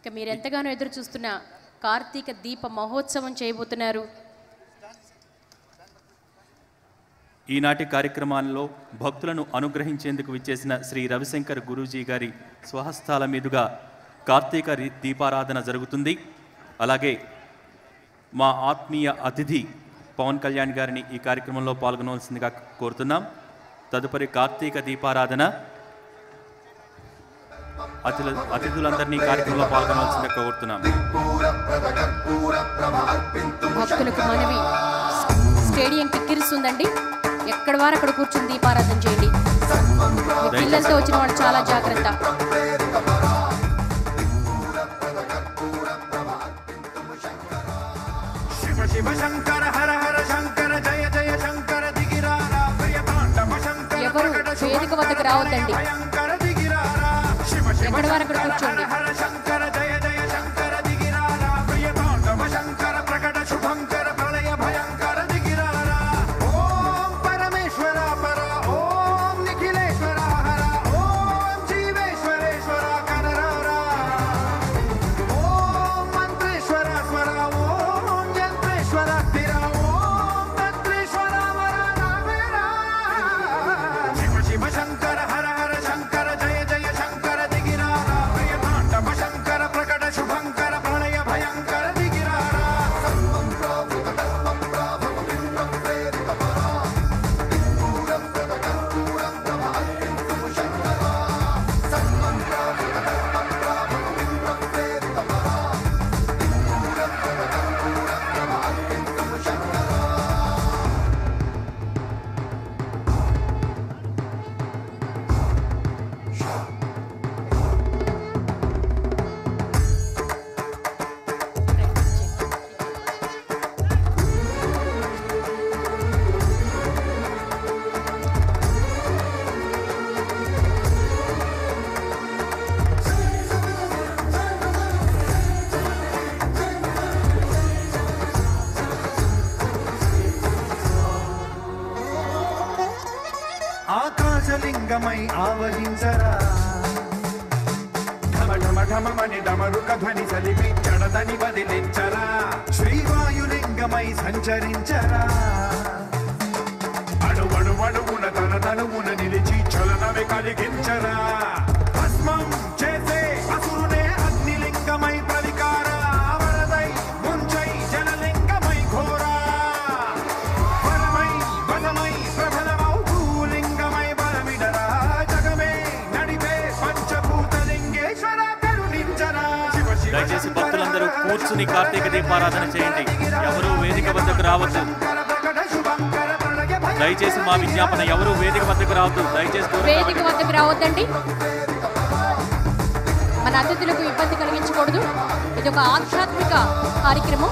ఇక మీరు ఎంతగానో ఎదురు చూస్తున్న కార్తీక దీప మహోత్సవం చేయబోతున్నారు. ఈనాటి కార్యక్రమాల్లో భక్తులను అనుగ్రహించేందుకు విచ్చేసిన శ్రీ రవిశంకర్ గురూజీ గారి స్వహస్తాల మీదుగా కార్తీక దీపారాధన జరుగుతుంది. అలాగే మా ఆత్మీయ అతిథి పవన్ కళ్యాణ్ గారిని ఈ కార్యక్రమంలో పాల్గొనవలసిందిగా కోరుతున్నాం. తదుపరి కార్తీక దీపారాధన అతిథులందరినీ కార్యక్రమంలో పాల్గొనవలసిందిగా కోరుతున్నాం. భక్తులకు మనవి, స్టేడియం కిక్కిరిస్తుందండి. ఎక్కడ వారు అక్కడ కూర్చుని దీపారాధన చేయండి. పిల్లలతో వచ్చిన వాళ్ళు చాలా జాగ్రత్త. ఎవరు వేదిక వద్దకు రావద్దండి. ఎక్కడ వారు అక్కడ కూర్చోండి. ఆకాశలింగమై ఆవహించరా, ఢమ ఢమ ఢమమని డమరుక ధ్వని సలిపి చడదని వదిలించరా, శ్రీవాయులింగమై సంచరించరా, అణువణువున తన తనువున నిలిచి చలనమే కలిగించరా, భస్మం చేసే అసురునే అగ్నిలింగమై ప్రవికారా, వరదై ముంచై జలలింగమై ఘోరా, వరమై వనమై ప్రబలమౌ భూలింగమై బలమిడరా, జగమే నడిపే పంచభూతలింగేశ్వర కరుణించరా. దయచేసి భక్తులందరూ కూర్చుని కార్తీక దీపారాధన చేయండి. ఎవరూ వేదిక వద్దకు రావద్దు. దయచేసి మా విజ్ఞాపన, ఎవరు వేదిక వద్దకు రావద్దు. దయచేసి వేదిక వద్దకు రావద్దండి. మన అతిథులకు ఇబ్బంది కలిగించకూడదు. ఇది ఒక ఆధ్యాత్మిక కార్యక్రమం.